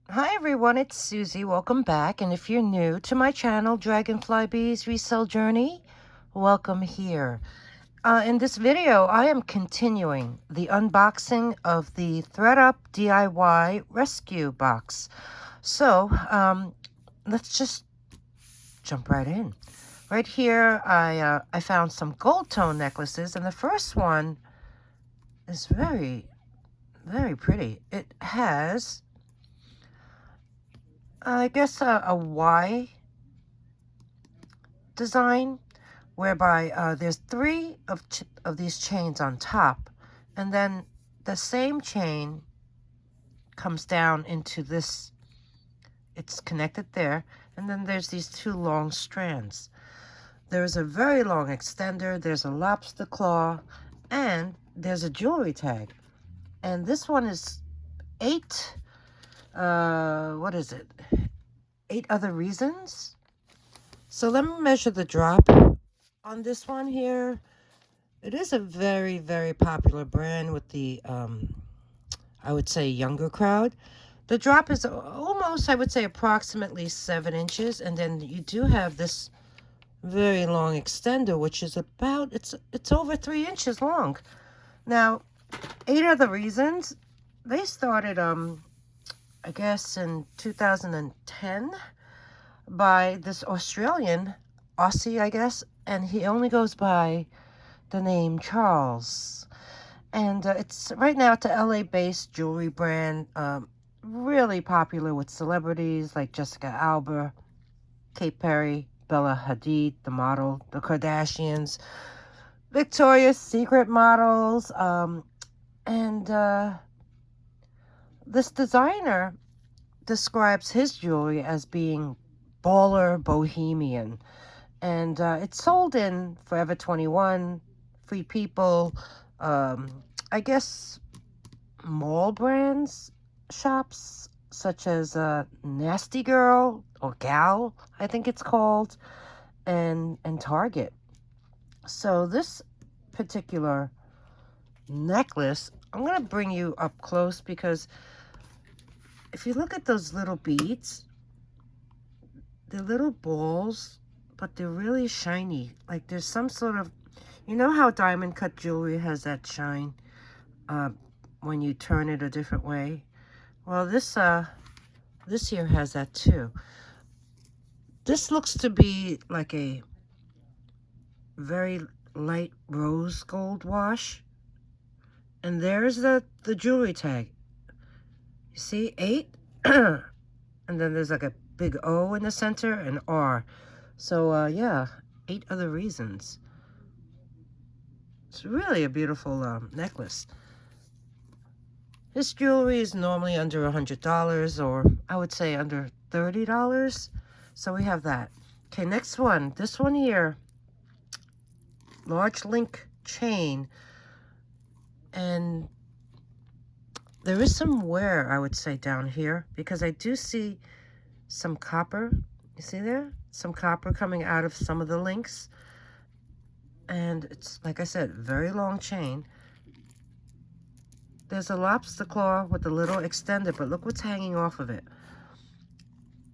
Hi everyone, it's Susie. Welcome back. And if you're new to my channel, Dragonfly Bees Resale Journey, welcome here. In this video, I am continuing the unboxing of the ThredUP DIY Rescue Box. So, let's just jump right in. Right here, I found some gold tone necklaces, and the first one is very, very pretty. It has, I guess, a Y design, whereby there's three of these chains on top, and then the same chain comes down into this. It's connected there, and then there's these two long strands. There's a very long extender, there's a lobster claw, and there's a jewelry tag. And this one is what is it? 8 other reasons. So let me measure the drop on this one here. It is a very, very popular brand with the, I would say, younger crowd. The drop is almost, I would say, approximately 7 inches. And then you do have this very long extender, which is about, it's over 3 inches long. Now, 8 other reasons. They started, I guess, in 2010 by this Australian, Aussie, I guess. And he only goes by the name Charles. And it's right now it's a LA-based jewelry brand, really popular with celebrities like Jessica Alba, Katy Perry, Bella Hadid, the model, the Kardashians, Victoria's Secret models, and this designer describes his jewelry as being baller bohemian. And it's sold in Forever 21, Free People, I guess mall brands, shops such as Nasty Girl or Gal, I think it's called, and Target. So this particular necklace, I'm going to bring you up close because if you look at those little beads, they're little balls, but they're really shiny. Like there's some sort of, you know how diamond cut jewelry has that shine when you turn it a different way? Well, this here has that too. This looks to be like a very light rose gold wash. And there's the jewelry tag. You see, 8? And then there's like a big O in the center and R. So, yeah, 8 other reasons. It's really a beautiful necklace. This jewelry is normally under $100, or I would say under $30. So we have that. Okay, next one. This one here. Large link chain. And there is some wear, I would say, down here, because I do see some copper. You see there? Some copper coming out of some of the links. And it's, like I said, very long chain. There's a lobster claw with a little extender, but look what's hanging off of it.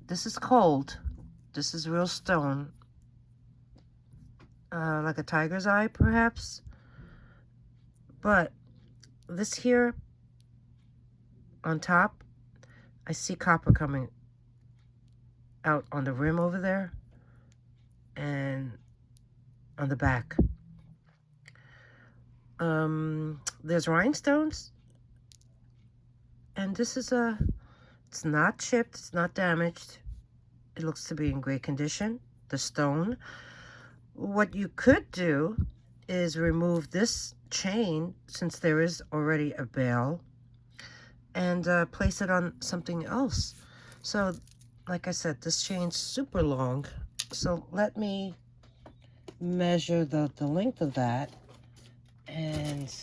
This is cold. This is real stone. Like a tiger's eye, perhaps. But this here on top, I see copper coming out on the rim over there and on the back. There's rhinestones, and this is it's not chipped, it's not damaged. It looks to be in great condition, the stone. What you could do is remove this chain, since there is already a bail, and place it on something else. So, like I said, this chain's super long. So let me measure the length of that. And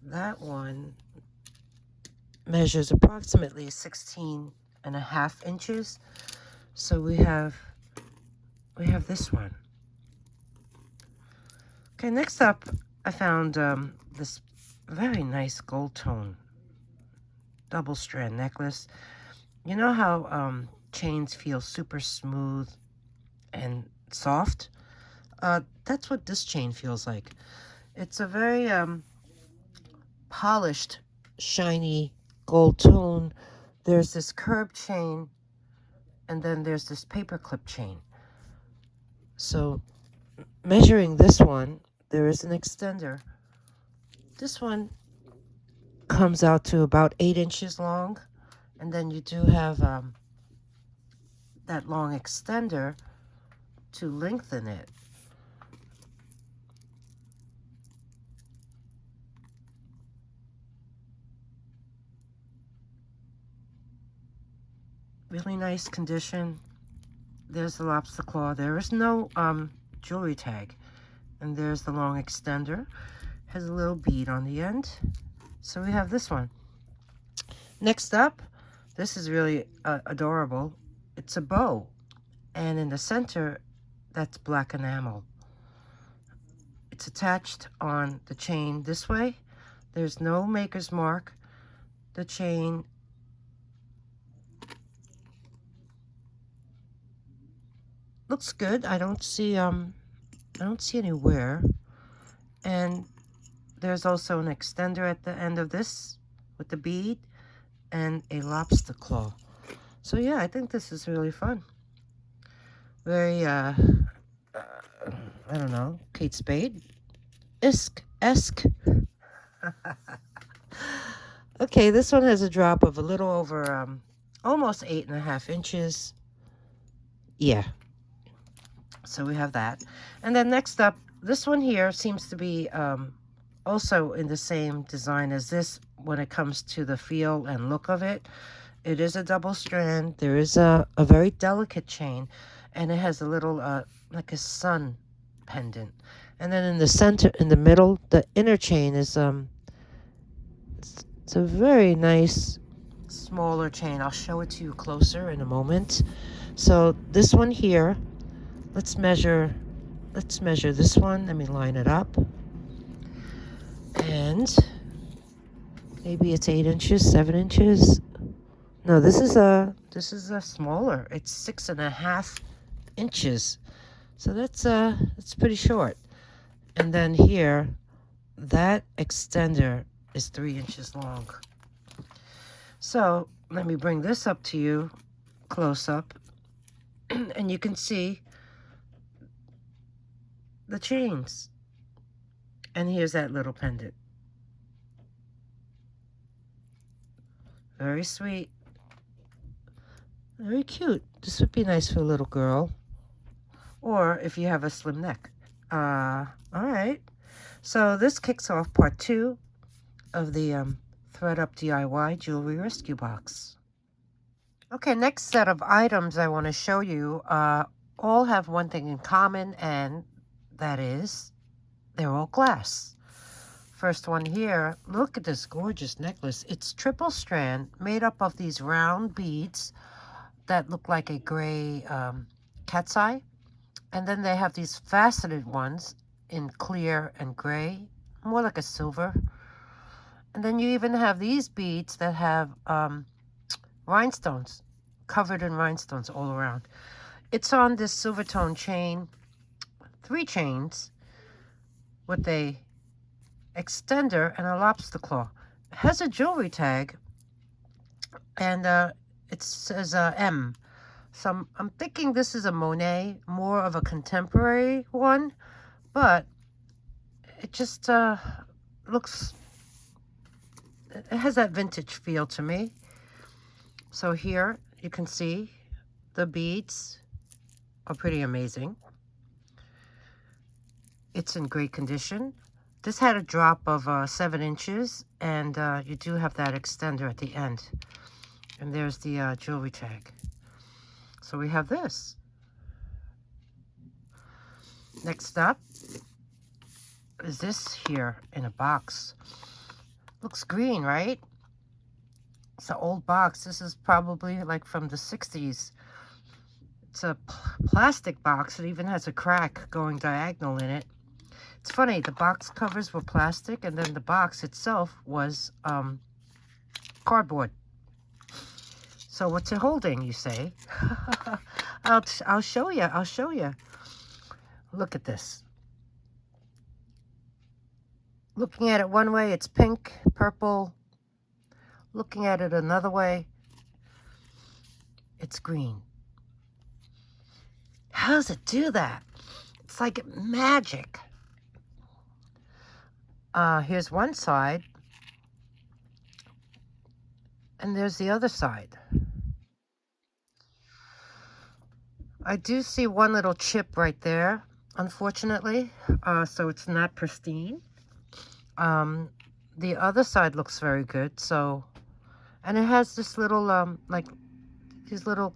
that one measures approximately 16.5 inches. So we have this one. Okay, next up, I found this very nice gold tone double strand necklace. You know how chains feel super smooth and soft? That's what this chain feels like. It's a very polished, shiny gold tone. There's this curved chain, and then there's this paperclip chain. So measuring this one, there is an extender. This one comes out to about 8 inches long, and then you do have that long extender to lengthen it. Really nice condition. There's the lobster claw. There is no jewelry tag. And there's the long extender. Has a little bead on the end. So we have this one. Next up, this is really adorable. It's a bow. And in the center, that's black enamel. It's attached on the chain this way. There's no maker's mark. The chain looks good. I don't see any wear. And there's also an extender at the end of this with the bead and a lobster claw. So yeah, I think this is really fun. Very I don't know, Kate Spade-esque. Okay, this one has a drop of a little over almost 8.5 inches. Yeah. So we have that. And then next up, this one here seems to be also in the same design as this when it comes to the feel and look of it. It is a double strand. There is a very delicate chain, and it has a little like a sun pendant. And then in the center, in the middle, the inner chain is it's a very nice smaller chain. I'll show it to you closer in a moment. So this one here, let's measure this one. Let me line it up. And maybe it's 8 inches, 7 inches. No, this is a smaller. It's 6.5 inches. So that's pretty short. And then here, that extender is 3 inches long. So let me bring this up to you, close up, and you can see the chains. And here's that little pendant. Very sweet. Very cute. This would be nice for a little girl. Or if you have a slim neck. All right. So this kicks off part 2 of the ThredUP DIY Jewelry Rescue Box. Okay, next set of items I want to show you all have one thing in common, and that is they're all glass. First one here, look at this gorgeous necklace. It's triple strand made up of these round beads that look like a gray cat's eye. And then they have these faceted ones in clear and gray, more like a silver. And then you even have these beads that have rhinestones, covered in rhinestones all around. It's on this Silvertone chain, 3 chains with a extender and a lobster claw. It has a jewelry tag, and it says M. So I'm thinking this is a Monet, more of a contemporary one, but it just looks, it has that vintage feel to me. So here you can see the beads are pretty amazing. It's in great condition. This had a drop of 7 inches, and you do have that extender at the end. And there's the jewelry tag. So we have this. Next up is this here in a box. Looks green, right? It's an old box. This is probably like from the 60s. It's a plastic box. It even has a crack going diagonal in it. It's funny, the box covers were plastic, and then the box itself was cardboard. So what's it holding, you say? I'll show you. I'll show you. Look at this. Looking at it one way, it's pink, purple. Looking at it another way, it's green. How does it do that? It's like magic. Here's one side, and there's the other side. I do see one little chip right there, unfortunately, so it's not pristine. The other side looks very good, so, and it has this little, like, these little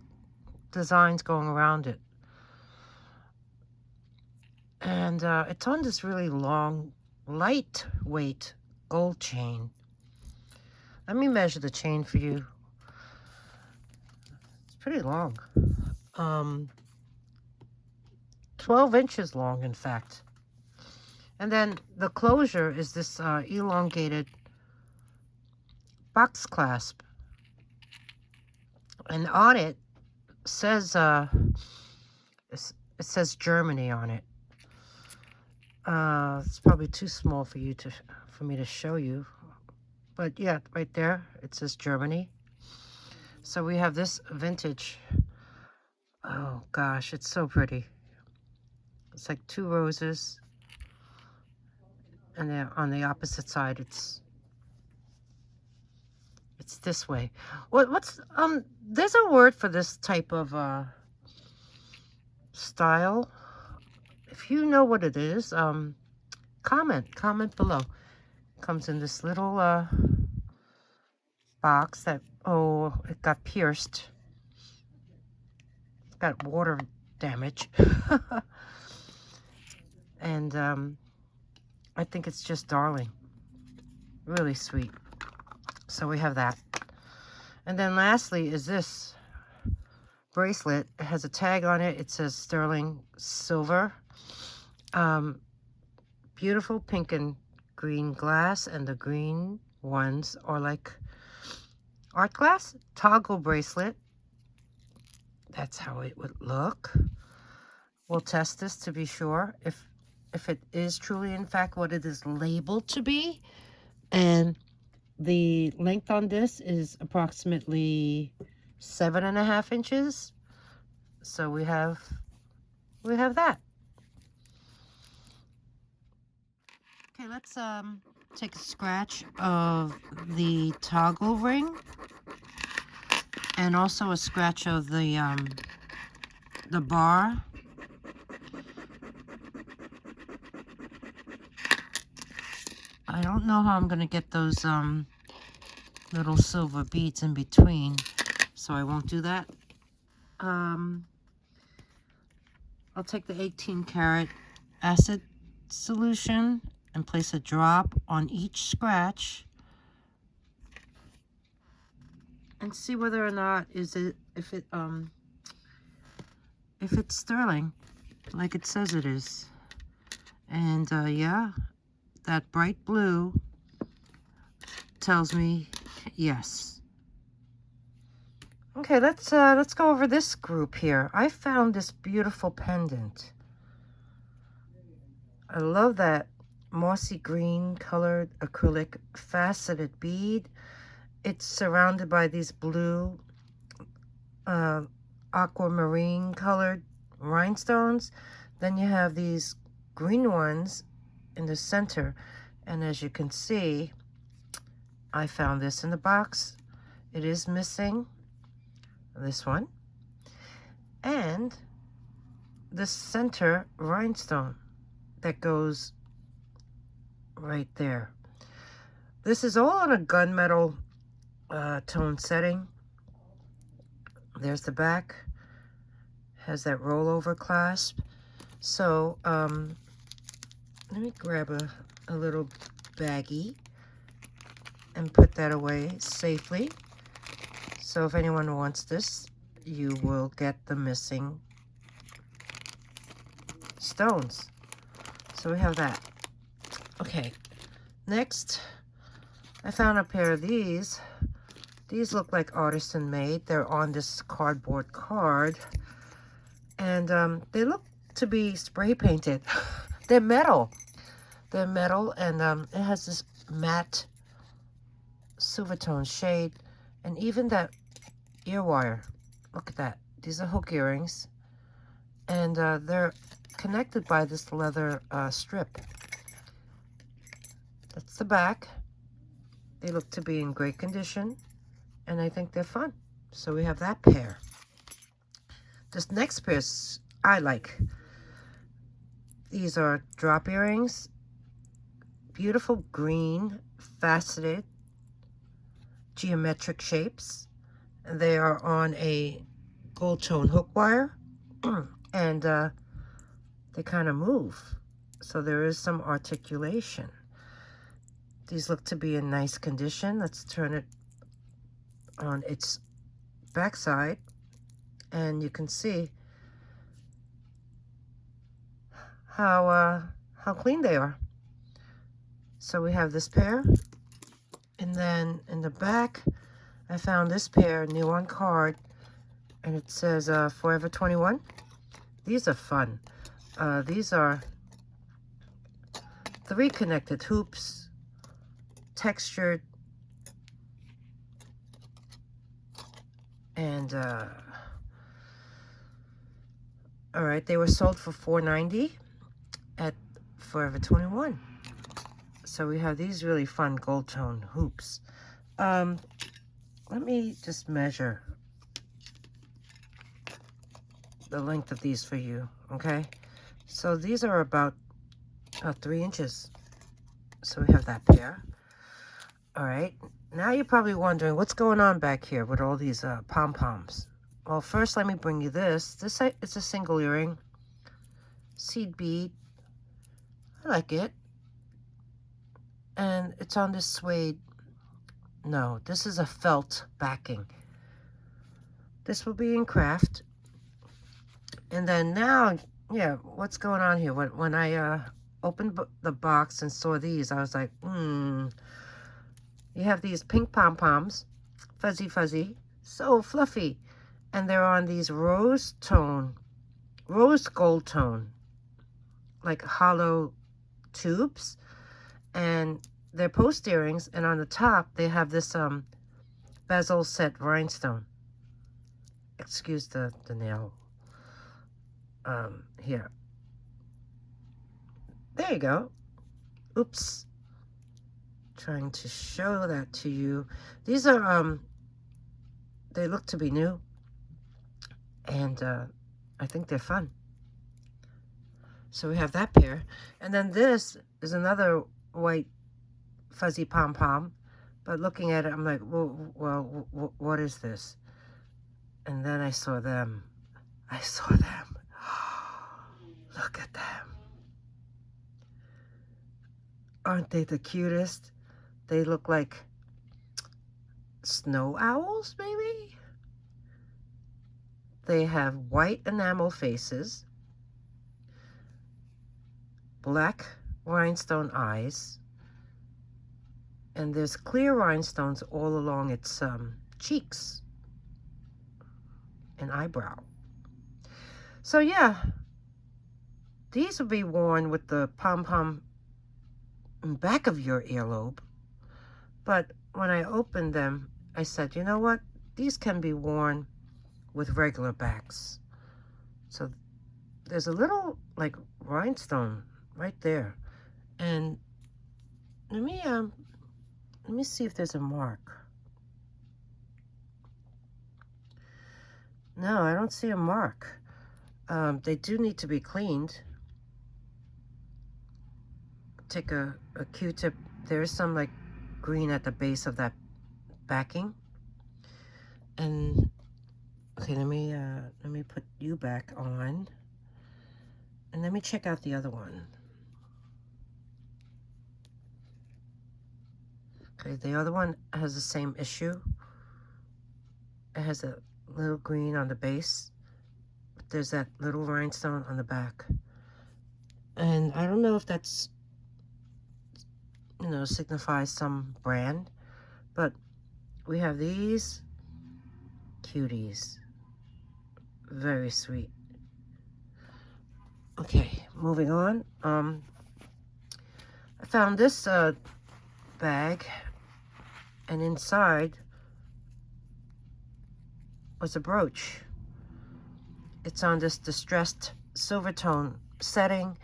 designs going around it. And it's on this really long, lightweight gold chain. Let me measure the chain for you. It's pretty long. 12 inches long, in fact. And then the closure is this elongated box clasp. And on it says, it says Germany on it. It's probably too small for me to show you. But yeah, right there, it says Germany. So we have this vintage. Oh gosh, it's so pretty. It's like 2 roses. And then on the opposite side, it's this way. There's a word for this type of style. If you know what it is, comment below. It comes in this little box that, oh, it got pierced. It's got water damage. And I think it's just darling. Really sweet. So we have that. And then lastly is this bracelet. It has a tag on it. It says sterling silver. Beautiful pink and green glass, and the green ones are like art glass. Toggle bracelet. That's how it would look. We'll test this to be sure if it is truly in fact what it is labeled to be. And the length on this is approximately 7.5 inches. So we have that. Okay, let's take a scratch of the toggle ring, and also a scratch of the bar. I don't know how I'm gonna get those little silver beads in between, so I won't do that. I'll take the 18 karat acid solution and place a drop on each scratch and see whether or not if it's sterling like it says it is. And yeah, that bright blue tells me yes. Okay, let's go over this group here. I found this beautiful pendant. I love that mossy green colored acrylic faceted bead. It's surrounded by these blue aquamarine colored rhinestones. Then you have these green ones in the center, and as you can see, I found this in the box. It is missing this one and the center rhinestone that goes right there. This is all on a gunmetal tone setting. There's the back, has that rollover clasp. So let me grab a little baggie and put that away safely. So if anyone wants this, you will get the missing stones. So we have that. Okay, next I found a pair of these These look like artisan made. They're on this cardboard card. And they look to be spray painted. They're metal. They're metal, and it has this matte Silvertone shade. And even that ear wire. Look at that. These are hook earrings. And they're connected by this leather strip. That's the back. They look to be in great condition, and I think they're fun. So we have that pair. This next pair I like. These are drop earrings. Beautiful green, faceted, geometric shapes. And they are on a gold tone hook wire. And they kind of move. So there is some articulation. These look to be in nice condition. Let's turn it on its backside, and you can see how clean they are. So we have this pair, and then in the back, I found this pair new on card, and it says Forever 21. These are fun. These are 3 connected hoops. Textured, and all right, they were sold for $4.90 at Forever 21. So we have these really fun gold tone hoops. Let me just measure the length of these for you, okay? So these are about 3 inches. So we have that pair. All right, now you're probably wondering what's going on back here with all these pom-poms. Well, first let me bring you this. This it's a single earring, seed bead. I like it. And it's on this suede. No, this is a felt backing. This will be in craft. And then now, yeah, what's going on here? When I opened the box and saw these, I was like, You have these pink pom-poms, fuzzy, so fluffy. And they're on these rose gold tone, like hollow tubes. And they're post earrings, and on the top, they have this bezel set rhinestone. Excuse the nail. Here. There you go. Oops. Trying to show that to you. These are they look to be new, and I think they're fun. So we have that pair, and then this is another white fuzzy pom-pom, but looking at it, I'm like, well, what is this? And then I saw them. Look at them. Aren't they the cutest? They look like snow owls, maybe? They have white enamel faces, black rhinestone eyes, and there's clear rhinestones all along its cheeks and eyebrow. So yeah, these will be worn with the pom-pom in back of your earlobe. But when I opened them, I said, you know what? These can be worn with regular backs. So there's a little like rhinestone right there. And let me see if there's a mark. No, I don't see a mark. They do need to be cleaned. Take a Q-tip. There is some like green at the base of that backing. And okay, let me put you back on, and let me check out the other one. Okay, the other one has the same issue. It has a little green on the base, but there's that little rhinestone on the back. And I don't know if that's, signifies some brand, but we have these cuties. Very sweet. Okay, moving on. I found this bag, and inside was a brooch. It's on this distressed Silvertone setting.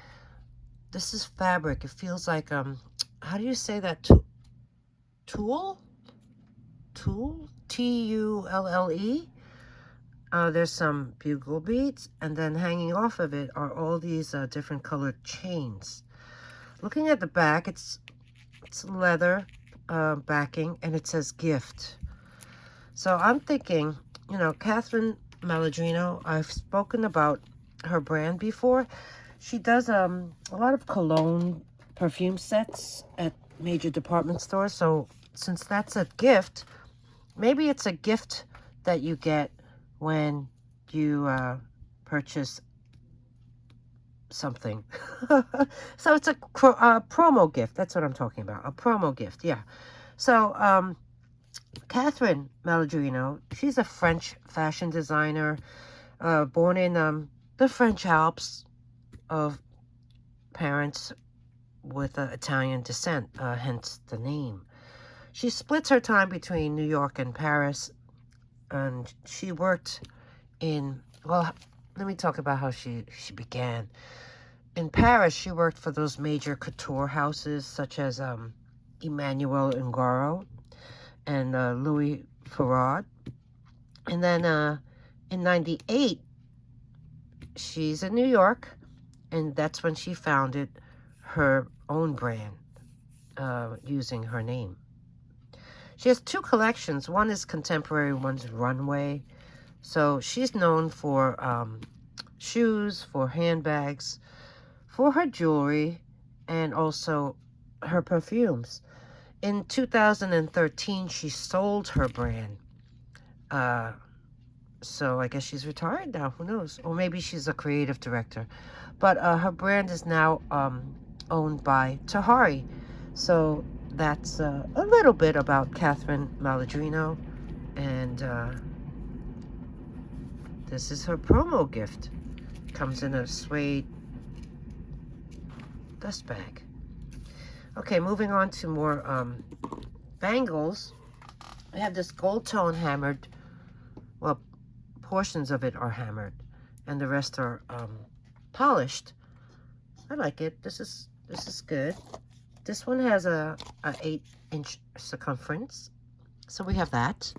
This is fabric. It feels like, how do you say that? Tulle? Tulle? Tulle? There's some bugle beads, and then hanging off of it are all these different colored chains. Looking at the back, it's leather backing, and it says gift. So I'm thinking, you know, Catherine Malaguino, I've spoken about her brand before. She does a lot of cologne perfume sets at major department stores. So since that's a gift, maybe it's a gift that you get when you purchase something. So it's a promo gift. That's what I'm talking about. A promo gift, yeah. So Catherine Malaguino, she's a French fashion designer, born in the French Alps, of parents with Italian descent, hence the name. She splits her time between New York and Paris, and she worked in, well, let me talk about how she began. In Paris, she worked for those major couture houses such as Emmanuel Ungaro and Louis Farad. And then in 98, she's in New York, and that's when she founded her own brand using her name. She has two collections. One is contemporary, one's runway. So she's known for shoes, for handbags, for her jewelry, and also her perfumes. In 2013, she sold her brand. So I guess she's retired now. Who knows? Or maybe she's a creative director. But her brand is now owned by Tahari. So that's a little bit about Catherine Malaguino. And this is her promo gift. Comes in a suede dust bag. Okay, moving on to more bangles. We have this gold tone hammered. Well, portions of it are hammered, and the rest are polished. I like it. This is good. This one has a 8-inch circumference, so we have that.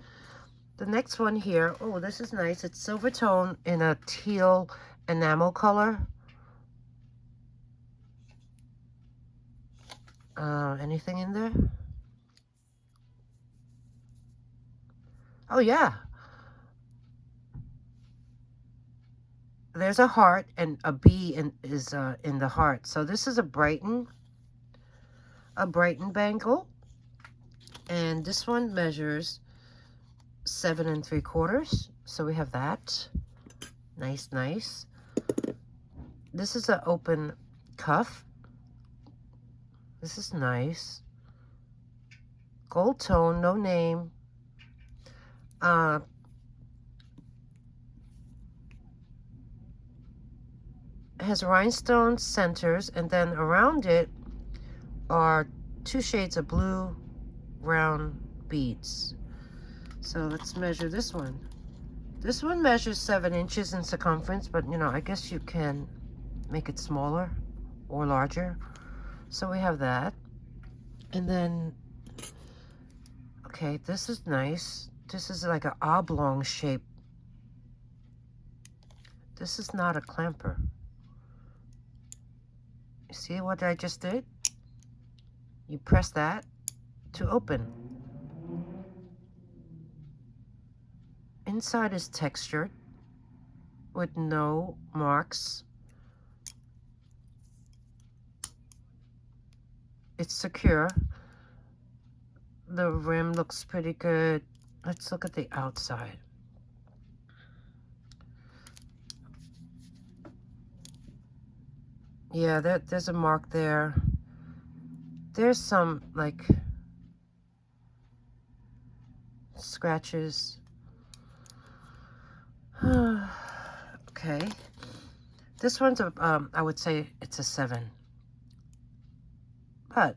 The next one here, oh, this is nice. It's Silvertone in a teal enamel color. Anything in there? Oh, yeah. There's a heart, and a bee is in the heart. So this is a Brighton bangle. And this one measures 7 3/4. So we have that. Nice, nice. This is an open cuff. This is nice. Gold tone, no name. It has rhinestone centers, and then around it are 2 shades of blue round beads. So let's measure this one. This one measures 7 inches in circumference, but you know, I guess you can make it smaller or larger. So we have that. And then, okay, this is nice. This is like an oblong shape. This is not a clamper. You see what I just did? You press that to open. Inside is textured with no marks. It's secure. The rim looks pretty good. Let's look at the outside. Yeah, there's a mark there. There's some, like, scratches. Okay. This one's I would say it's a 7. But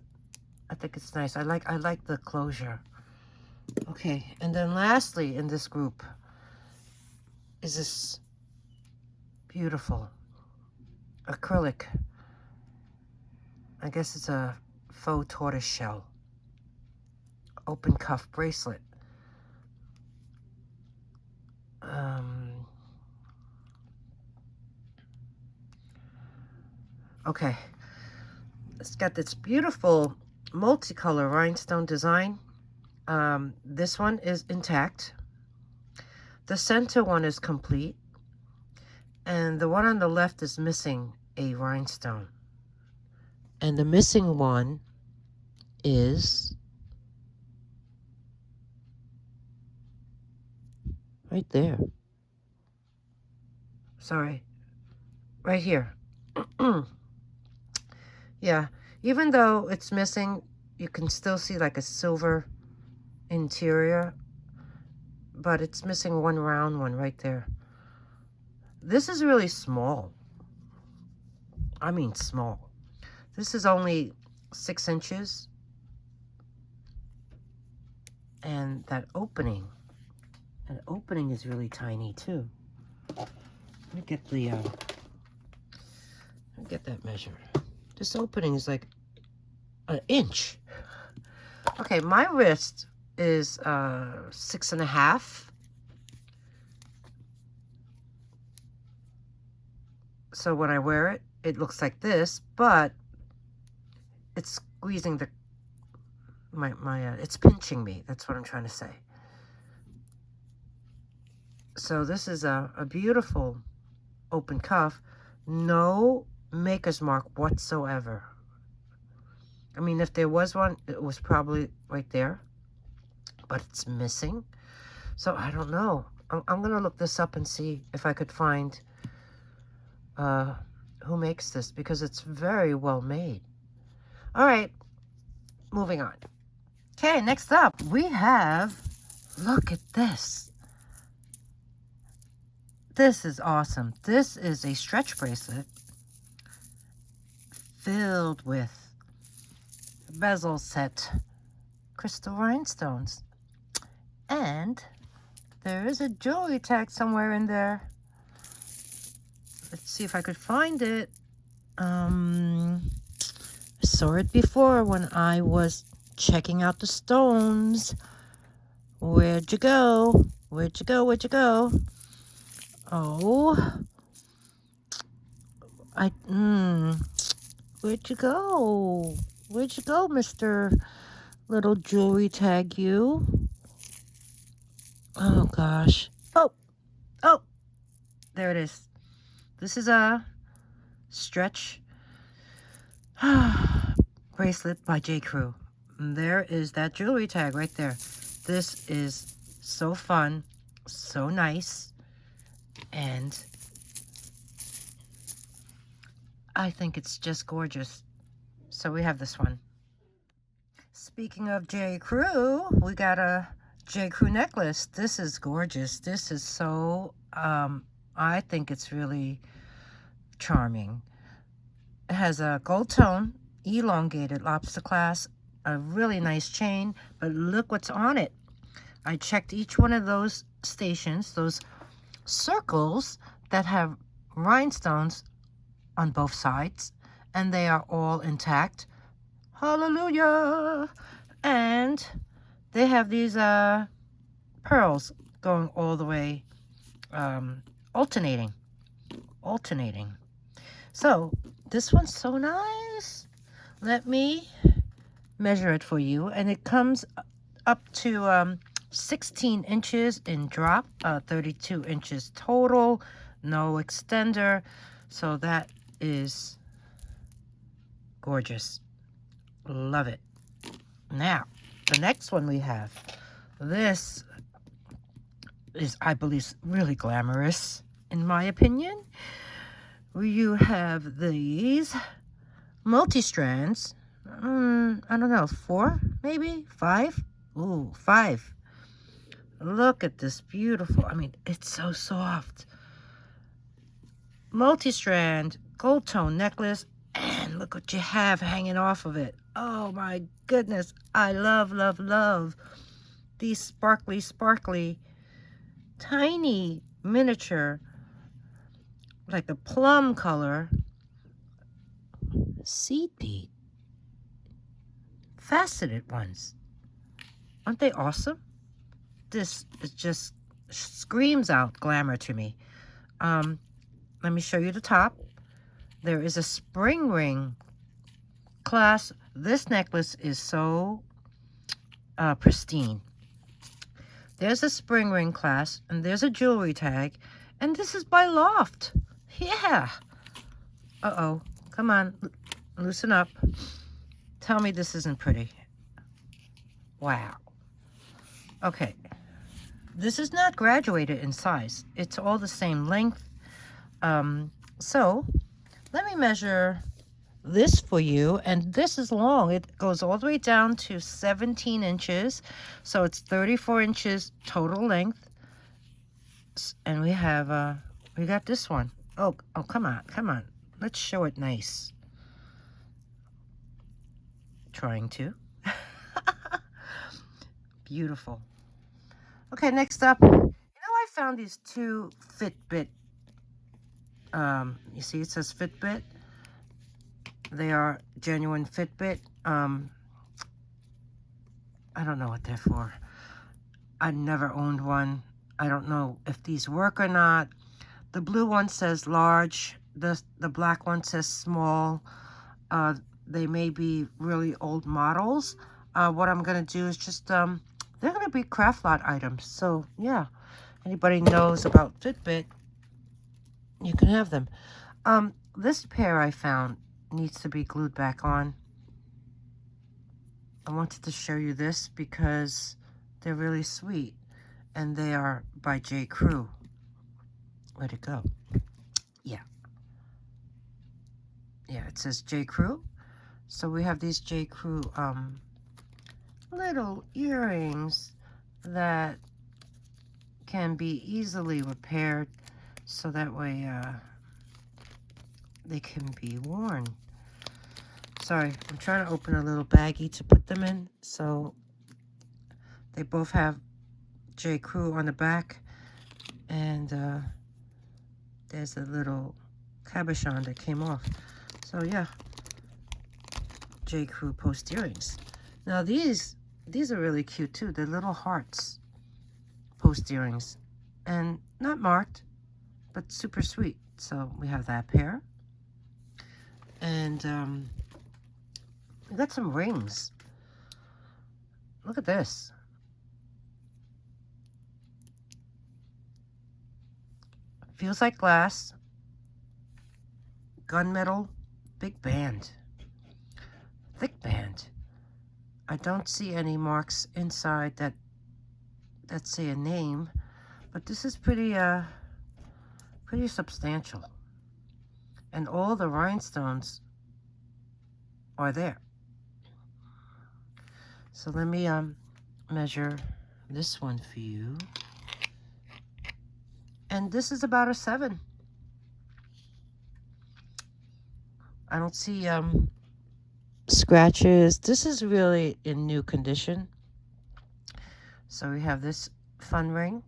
I think it's nice. I like the closure. Okay, and then lastly in this group is this beautiful acrylic. I guess it's a faux tortoise shell open cuff bracelet. Okay, it's got this beautiful multicolor rhinestone design. This one is intact. The center one is complete. And the one on the left is missing a rhinestone. And the missing one is right there. Sorry. Right here. Yeah. Even though it's missing, you can still see like a silver interior. But it's missing one round one right there. This is really small. I mean small. This is only 6 inches. And that opening is really tiny too. Let me get that measured. This opening is like an inch. Okay, my wrist is 6.5. So when I wear it, it looks like this, but it's squeezing it's pinching me. That's what I'm trying to say. So this is a beautiful open cuff. No maker's mark whatsoever. I mean, if there was one, it was probably right there, but it's missing. So I don't know. I'm going to look this up and see if I could find who makes this, because it's very well made. All right, moving on. Okay, next up we have, look at this. This is awesome. This is a stretch bracelet filled with bezel set crystal rhinestones. And there is a jewelry tag somewhere in there. Let's see if I could find it. I saw it before when I was checking out the stones. Where'd you go? Where'd you go? Where'd you go? Oh, where'd you go? Where'd you go, Mr. Little Jewelry Tag you? Oh, gosh. Oh, there it is. This is a stretch bracelet by J. Crew. And there is that jewelry tag right there. This is so fun, so nice, and I think it's just gorgeous. So we have this one. Speaking of J. Crew, we got a J. Crew necklace. This is gorgeous. This is so, I think it's really charming. It has a gold tone, elongated lobster clasp, a really nice chain, but look what's on it. I checked each one of those stations, those circles that have rhinestones on both sides, and they are all intact. Hallelujah! And they have these pearls going all the way, alternating. So this one's so nice. Let me measure it for you, and it comes up to 16 inches in drop, 32 inches total, no extender. So that is gorgeous. Love it. Now, the next one we have, this is, I believe, really glamorous, in my opinion. You have these multi-strands. I don't know, 4, maybe 5? Ooh, 5. Look at this beautiful, I mean, it's so soft. Multi-strand gold tone necklace, and look what you have hanging off of it. Oh my goodness, I love, love, love these sparkly, sparkly, tiny miniature, like a plum color, seed bead, faceted ones. Aren't they awesome? This is just screams out glamour to me. Let me show you the top. There is a spring ring class. This necklace is so pristine. There's a spring ring class, and there's a jewelry tag, and this is by Loft. Yeah. Uh-oh. Come on. Loosen up. Tell me this isn't pretty. Wow. Okay. This is not graduated in size. It's all the same length. So let me measure this for you, and this is long. It goes all the way down to 17 inches, so it's 34 inches total length. And we have we got this one. Oh, come on, let's show it nice. Trying to. Beautiful. Okay, next up, I found these two Fitbit. You see it says Fitbit. They are genuine Fitbit. I don't know what they're for. I never owned one. I don't know if these work or not. The blue one says large. The black one says small. They may be really old models. What I'm going to do is just, they're going to be craft lot items. So, yeah, anybody knows about Fitbit, you can have them. This pair I found needs to be glued back on. I wanted to show you this because they're really sweet, and they are by J. Crew. Where'd it go? Yeah, it says J. Crew. So we have these J. Crew little earrings that can be easily repaired, so that way they can be worn. Sorry, I'm trying to open a little baggie to put them in. So they both have J. Crew on the back, and there's a little cabochon that came off. So yeah, J. Crew post earrings. Now these are really cute too. They're little hearts post earrings, and not marked, but super sweet. So we have that pair, and we got some rings. Look at this. Feels like glass. Gunmetal. Big band. Thick band. I don't see any marks inside that say a name, but this is pretty substantial. And all the rhinestones are there. So let me measure this one for you. And this is about a 7. I don't see scratches. This is really in new condition. So we have this fun ring.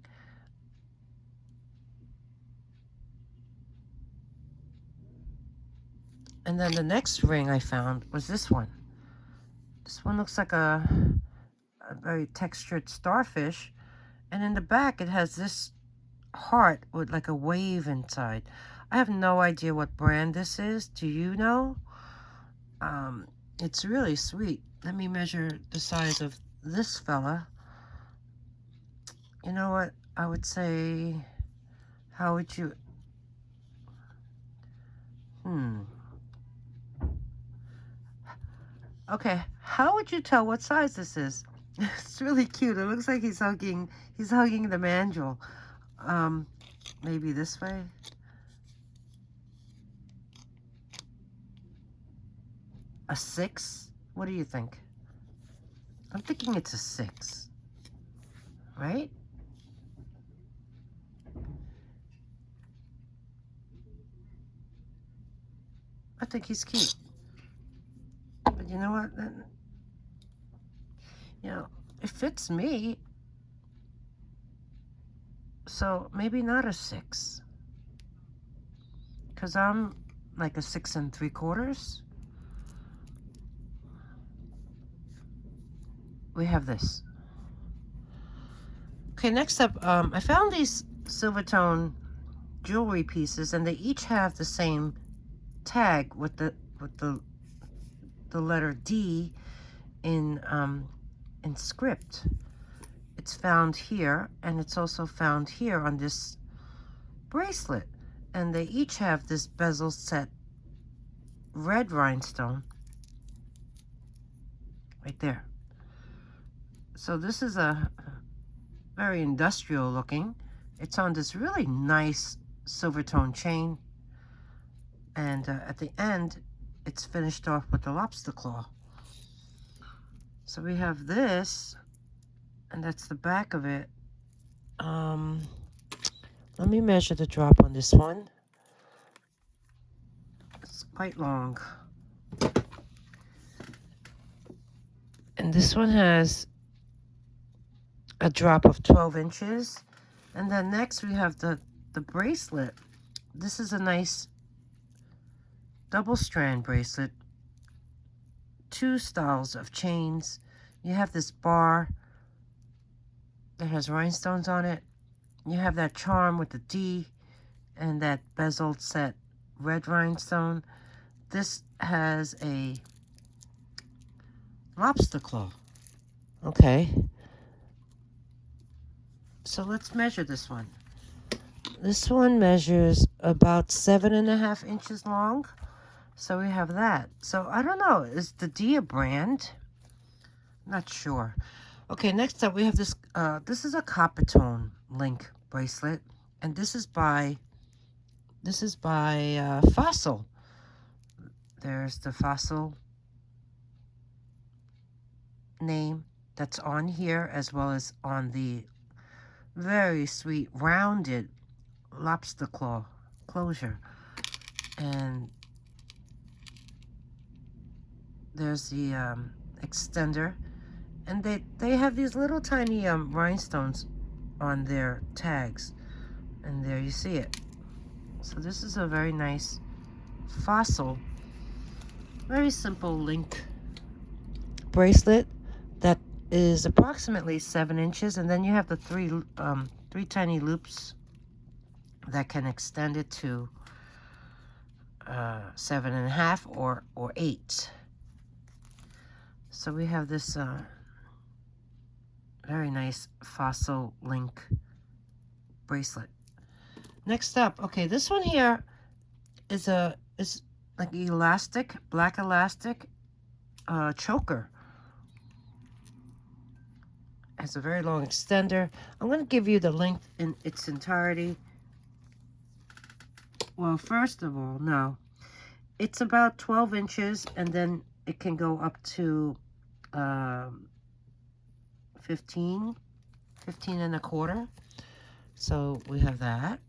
And then the next ring I found was this one. This one looks like a very textured starfish. And in the back it has this heart with like a wave inside. I have no idea what brand this is. Do you know? It's really sweet. Let me measure the size of this fella. You know what? I would say, how would you... Okay, how would you tell what size this is? It's really cute. It looks like he's hugging the mandrel. Maybe this way. A 6? What do you think? I'm thinking it's a 6. Right? think he's cute. But you know what? You know, it fits me. So maybe not a 6. Because I'm like a 6 3/4. We have this. Okay, next up, I found these Silvertone jewelry pieces, and they each have the same tag with the letter D in script. It's found here, and it's also found here on this bracelet, and they each have this bezel set red rhinestone right there. So this is a very industrial looking. It's on this really nice Silvertone chain, and at the end it's finished off with the lobster claw. So we have this, and that's the back of it. Let me measure the drop on this one. It's quite long. And this one has a drop of 12 inches. And then next we have the bracelet. This is a nice double strand bracelet. 2 styles of chains. You have this bar that has rhinestones on it. You have that charm with the D and that bezeled set red rhinestone. This has a lobster claw. Okay. So let's measure this one. This one measures about 7.5 inches long. So we have that. So I don't know, is the D a brand? Not sure. Okay, next up we have this. This is a copper tone link bracelet, and this is by Fossil. There's the Fossil name that's on here, as well as on the very sweet rounded lobster claw closure. And there's the extender, and they have these little tiny rhinestones on their tags, and there you see it. So this is a very nice Fossil, very simple link bracelet that is approximately 7 inches, and then you have the three tiny loops that can extend it to 7.5 or 8. So we have this very nice Fossil link bracelet. Next up, okay, this one here is like elastic, black elastic choker. Has a very long extender. I'm going to give you the length in its entirety. Well, first of all, no. It's about 12 inches, and then it can go up to 15 1/4. So we have that.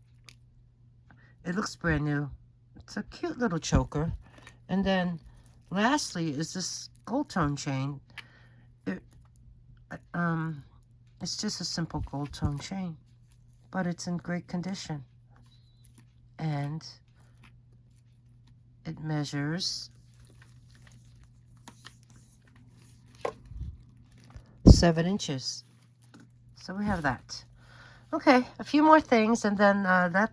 It looks brand new. It's a cute little choker. And then lastly is this gold tone chain. It's just a simple gold tone chain, but it's in great condition. And it measures 7 inches. So we have that. Okay, a few more things, and then that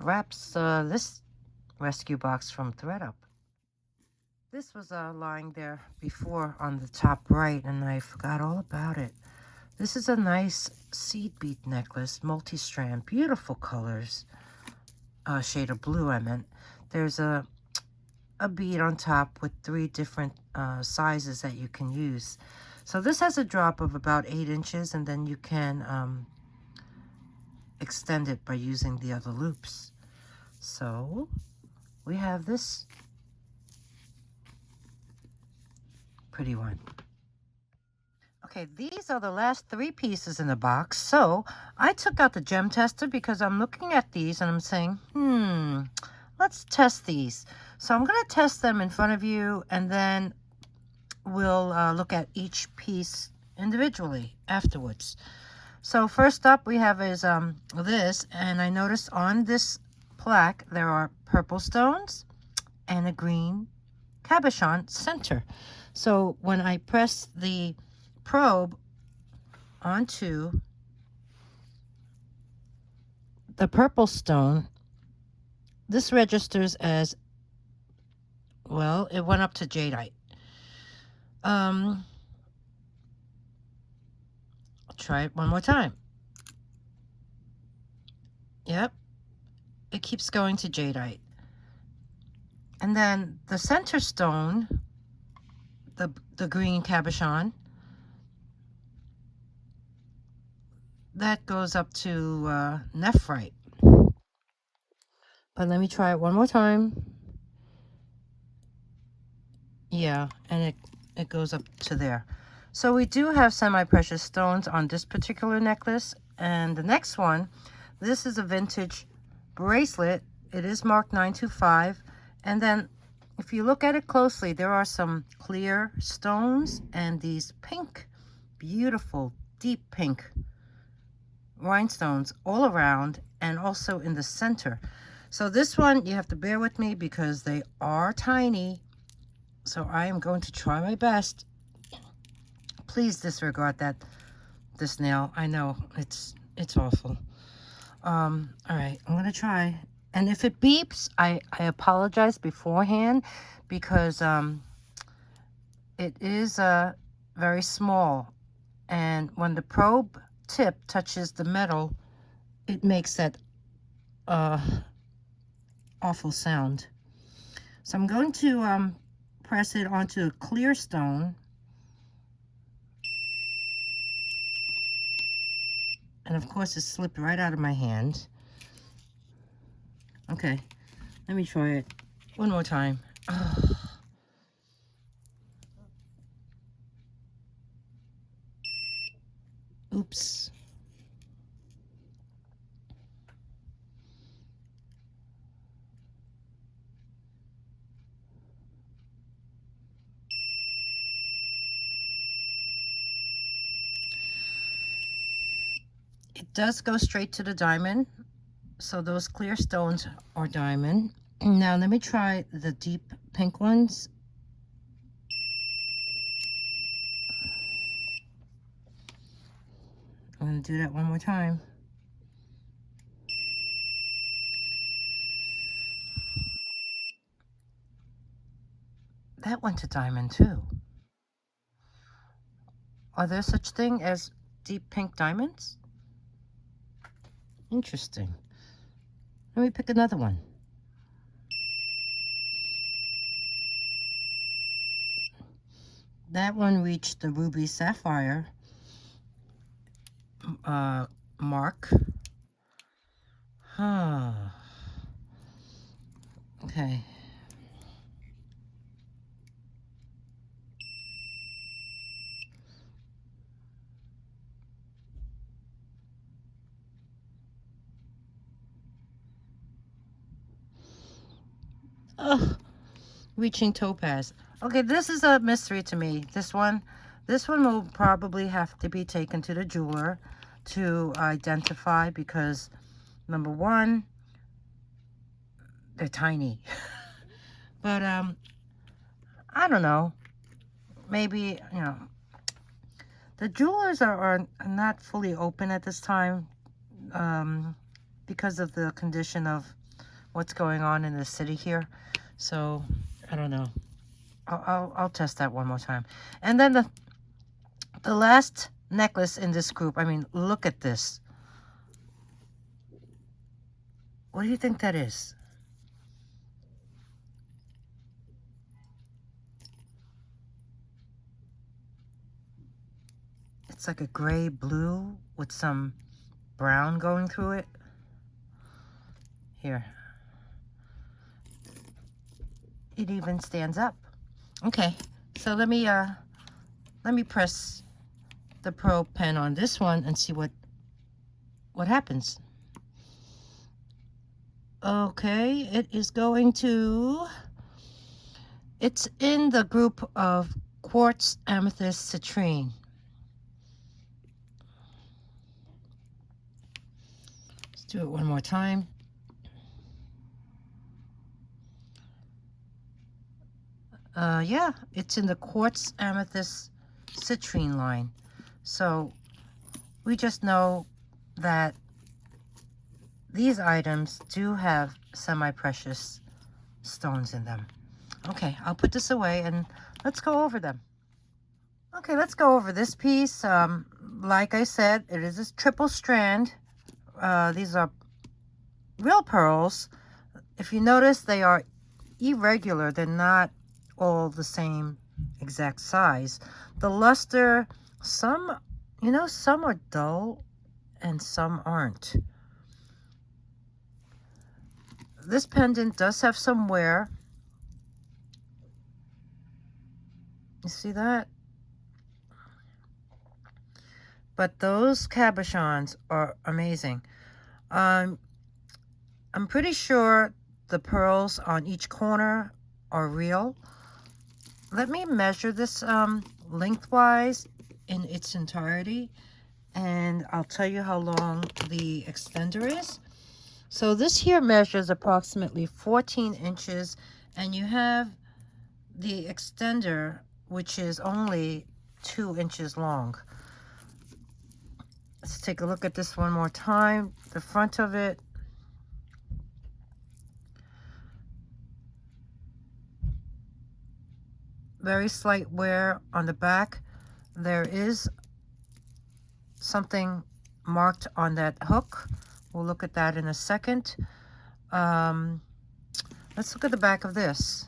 wraps this rescue box from ThredUP. This was lying there before on the top right, and I forgot all about it. This is a nice seed bead necklace, multi-strand, beautiful colors. Shade of blue, I meant. There's a bead on top with 3 different sizes that you can use. So this has a drop of about 8 inches, and then you can extend it by using the other loops. So we have this pretty one. Okay, these are the last 3 pieces in the box. So I took out the gem tester because I'm looking at these and I'm saying, let's test these. So I'm going to test them in front of you, and then we'll look at each piece individually afterwards. So first up we have is this, and I noticed on this plaque there are purple stones and a green cabochon center. So when I press the probe onto the purple stone, this registers as, well, it went up to jadeite. I'll try it one more time. Yep, it keeps going to jadeite. And then the center stone, the green cabochon, that goes up to nephrite. But let me try it one more time. Yeah, and it goes up to there. So we do have semi-precious stones on this particular necklace. And the next one, this is a vintage bracelet. It is marked 925. And then if you look at it closely, there are some clear stones and these pink, beautiful, deep pink rhinestones all around and also in the center. So this one, you have to bear with me because they are tiny. So I am going to try my best. Please disregard this nail. I know it's awful. All right, I'm gonna try. And if it beeps, I apologize beforehand because it is very small, and when the probe tip touches the metal, it makes that awful sound. So I'm going to press it onto a clear stone. And of course it slipped right out of my hand. Okay, let me try it one more time. Oh. Oops. It does go straight to the diamond, so those clear stones are diamond. Now let me try the deep pink ones. I'm going to do that one more time. That went to diamond too. Are there such thing as deep pink diamonds? Interesting. Let me pick another one. That one reached the ruby sapphire mark. Huh. Okay. Oh, reaching topaz. Okay, this is a mystery to me. This one will probably have to be taken to the jeweler to identify because, number one, they're tiny. But I don't know. Maybe, you know, the jewelers are not fully open at this time because of the condition of what's going on in the city here. So I don't know. I'll test that one more time. And then the last necklace in this group. I mean, look at this. What do you think that is? It's like a gray blue with some brown going through it. Here. It even stands up. Okay, so let me press the probe pen on this one and see what happens. Okay, it is going to, it's in the group of quartz, amethyst, citrine. Let's do it one more time. Yeah, it's in the quartz, amethyst, citrine line. So we just know that these items do have semi-precious stones in them. Okay, I'll put this away and let's go over them. Okay, let's go over this piece. Like I said, it is a triple strand. These are real pearls. If you notice, they are irregular. They're not all the same exact size. The luster, some, you know, some are dull and some aren't. This pendant does have some wear. You see that? But those cabochons are amazing. I'm pretty sure the pearls on each corner are real. Let me measure this lengthwise in its entirety, and I'll tell you how long the extender is. So this here measures approximately 14 inches, and you have the extender, which is only 2 inches long. Let's take a look at this one more time. The front of it. Very slight wear on the back. There is something marked on that hook. We'll look at that in a second. Let's look at the back of this.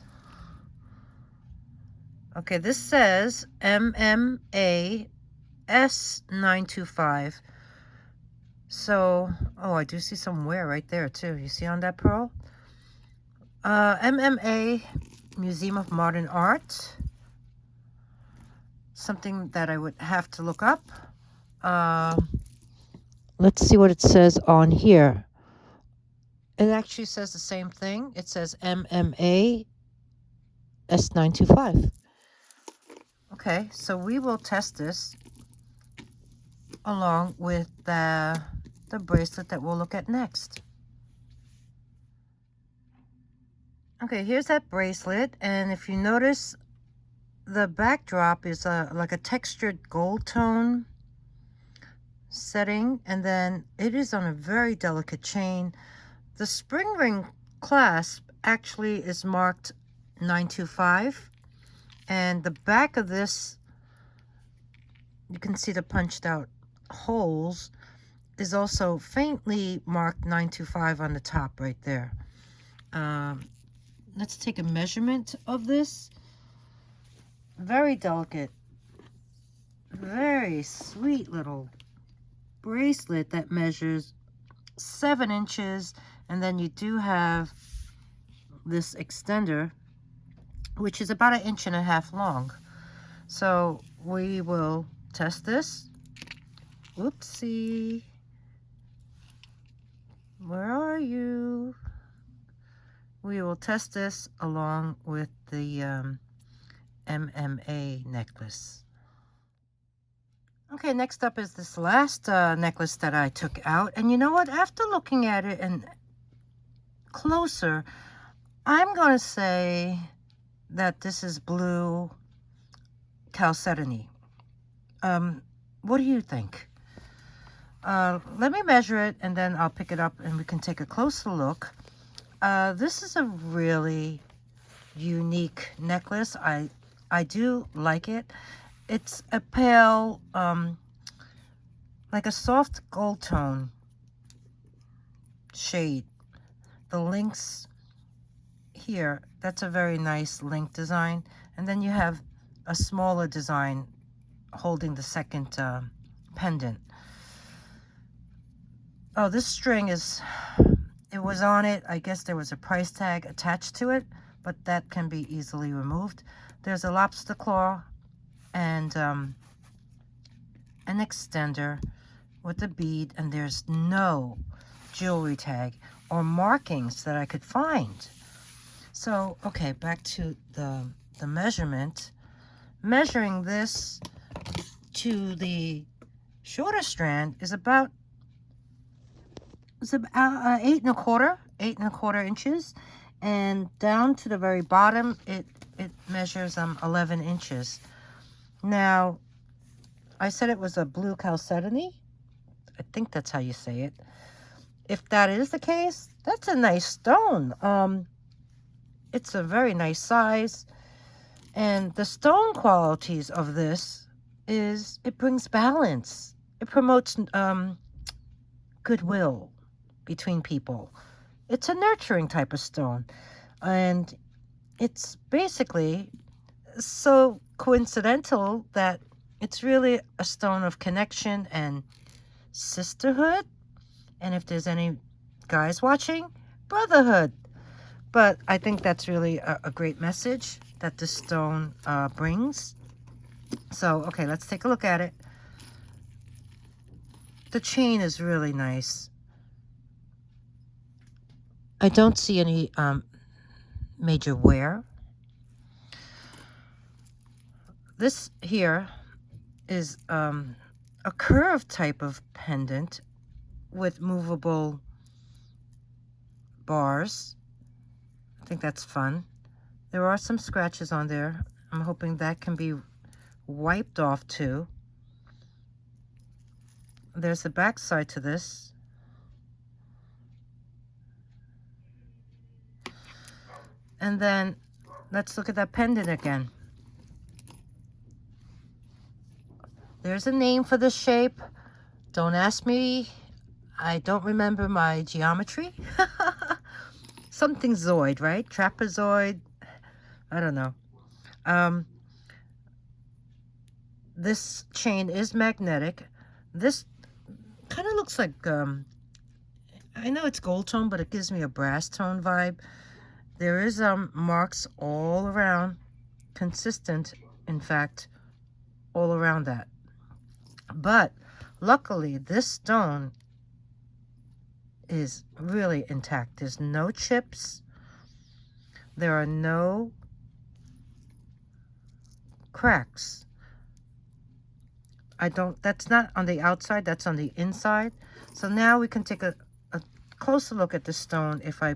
Okay, this says MMA S925. So, oh, I do see some wear right there too. You see on that pearl? MMA, Museum of Modern Art. Something that I would have to look up. Let's see what it says on here. It actually says the same thing. It says MMA S925. Okay, so we will test this along with the bracelet that we'll look at next. Okay, here's that bracelet, and if you notice, the backdrop is like a textured gold tone setting, and then it is on a very delicate chain. The spring ring clasp actually is marked 925, and the back of this, you can see the punched out holes, is also faintly marked 925 on the top right there. Let's take a measurement of this. Very delicate, very sweet little bracelet that measures 7 inches, and then you do have this extender, which is about 1.5 inches long. So we will test this. Whoopsie. Where are you? We will test this along with the MMA necklace. Okay, next up is this last necklace that I took out. And you know what? After looking at it and closer, I'm going to say that this is blue chalcedony. What do you think? Let me measure it and then I'll pick it up and we can take a closer look. This is a really unique necklace. I do like it. It's a pale, like a soft gold tone shade. The links here, that's a very nice link design. And then you have a smaller design holding the second pendant. Oh, this string is, it was on it. I guess there was a price tag attached to it, but that can be easily removed. There's a lobster claw and an extender with a bead, and there's no jewelry tag or markings that I could find. So, okay, back to the measurement. Measuring this to the shorter strand is about 8¼ inches, and down to the very bottom it measures 11 inches. Now, I said it was a blue chalcedony. I think that's how you say it. If that is the case, that's a nice stone. It's a very nice size, and the stone qualities of this is it brings balance. It promotes goodwill between people. It's a nurturing type of stone, and it's basically so coincidental that it's really a stone of connection and sisterhood, and if there's any guys watching, brotherhood. But I think that's really a great message that this stone brings. So, okay, let's take a look at it. The chain is really nice. I don't see any major wear. This here is a curved type of pendant with movable bars. I think that's fun. There are some scratches on there. I'm hoping that can be wiped off too. There's the back side to this. And then let's look at that pendant again. There's a name for this shape. Don't ask me. I don't remember my geometry. Something zoid, right? Trapezoid. I don't know. This chain is magnetic. This kind of looks like, I know it's gold tone, but it gives me a brass tone vibe. There is marks all around, consistent, in fact, all around that. But luckily, this stone is really intact. There's no chips. There are no cracks. That's not on the outside, that's on the inside. So now we can take a closer look at the stone. If I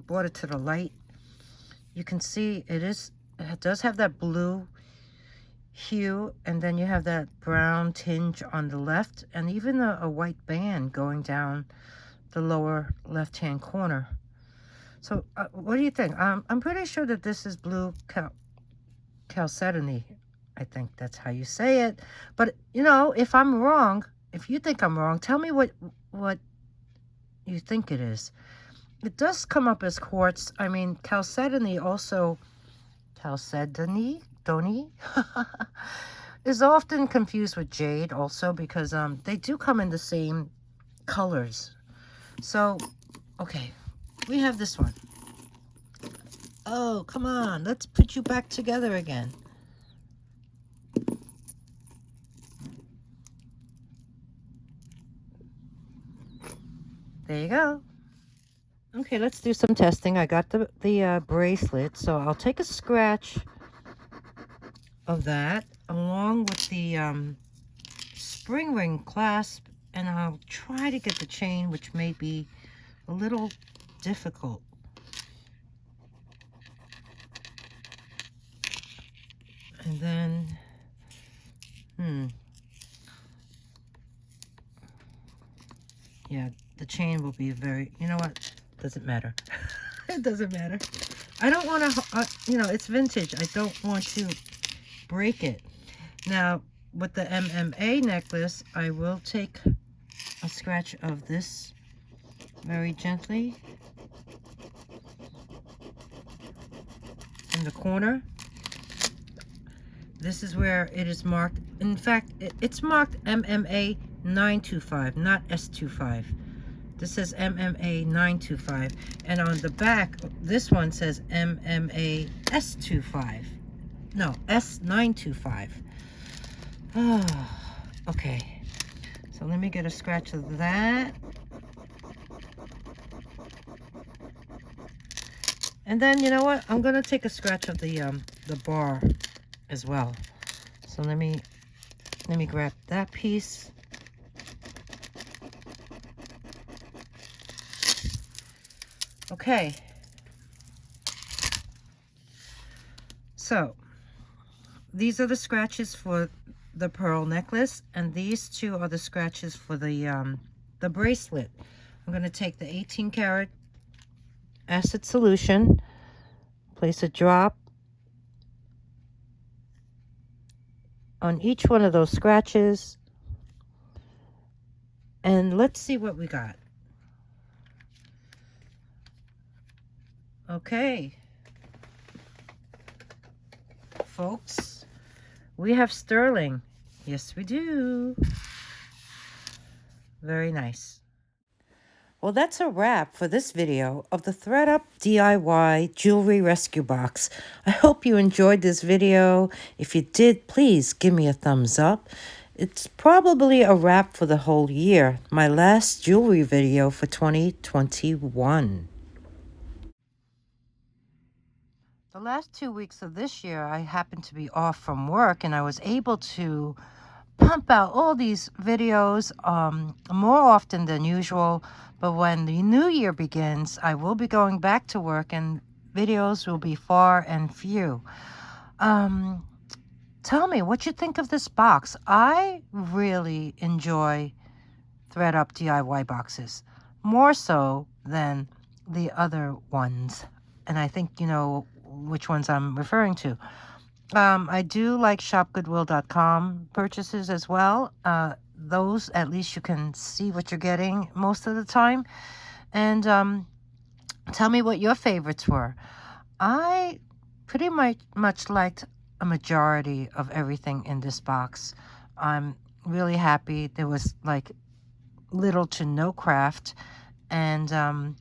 brought it to the light, you can see it does have that blue hue, and then you have that brown tinge on the left, and even a white band going down the lower left-hand corner. So what do you think? I'm pretty sure that this is blue chalcedony. I think that's how you say it. But, you know, if I'm wrong, if you think I'm wrong, tell me what you think it is. It does come up as quartz. I mean, chalcedony also, chalcedony is often confused with jade also, because they do come in the same colors. So, okay, we have this one. Oh, come on, let's put you back together again. There you go. Okay, let's do some testing. I got the bracelet, so I'll take a scratch of that along with the spring ring clasp, and I'll try to get the chain, which may be a little difficult. And then, yeah, the chain will be very, you know what, doesn't matter. It doesn't matter. I don't want to, you know, it's vintage. I don't want to break it. Now, with the MMA necklace, I will take a scratch of this very gently in the corner. This is where it is marked. In fact, it's marked MMA 925, not S25. This says MMA 925. And on the back, this one says MMA S25. No, S925. Oh, okay. So let me get a scratch of that. And then, you know what? I'm going to take a scratch of the bar as well. So let me grab that piece. Okay. So, these are the scratches for the pearl necklace, and these two are the scratches for the bracelet. I'm going to take the 18 karat acid solution, place a drop on each one of those scratches, and let's see what we got. Okay, folks, we have sterling. Yes, we do. Very nice. Well, that's a wrap for this video of the ThredUP DIY Jewelry Rescue Box. I hope you enjoyed this video. If you did, please give me a thumbs up. It's probably a wrap for the whole year, my last jewelry video for 2021. The last 2 weeks of this year, I happened to be off from work, and I was able to pump out all these videos more often than usual. But when the new year begins, I will be going back to work, and videos will be far and few. Tell me what you think of this box. I really enjoy ThredUP DIY boxes, more so than the other ones. And I think you know which ones I'm referring to. I do like shopgoodwill.com purchases as well. Those, at least you can see what you're getting most of the time. And tell me what your favorites were. I pretty much liked a majority of everything in this box. I'm really happy. There was like little to no craft, and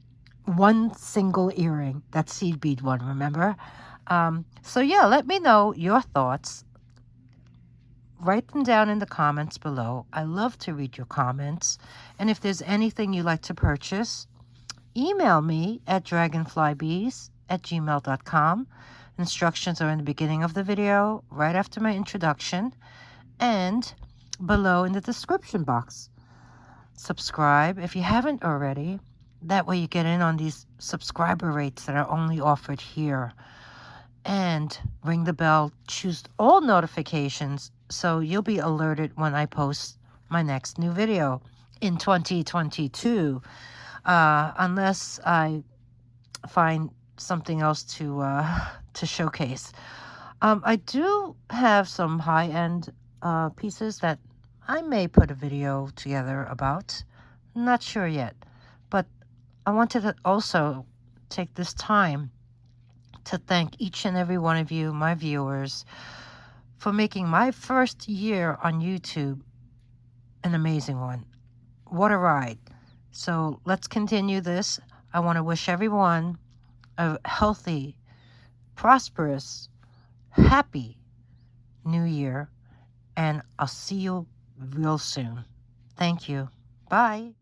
one single earring, that seed bead one, remember? So yeah, let me know your thoughts. Write them down in the comments below. I love to read your comments. And if there's anything you'd like to purchase, email me at dragonflybees@gmail.com. Instructions are in the beginning of the video, right after my introduction, and below in the description box. Subscribe if you haven't already. That way you get in on these subscriber rates that are only offered here. And ring the bell, choose all notifications, so you'll be alerted when I post my next new video in 2022. Unless I find something else to showcase. I do have some high-end pieces that I may put a video together about. Not sure yet. But I wanted to also take this time to thank each and every one of you, my viewers, for making my first year on YouTube an amazing one. What a ride. So let's continue this. I want to wish everyone a healthy, prosperous, happy new year, and I'll see you real soon. Thank you. Bye.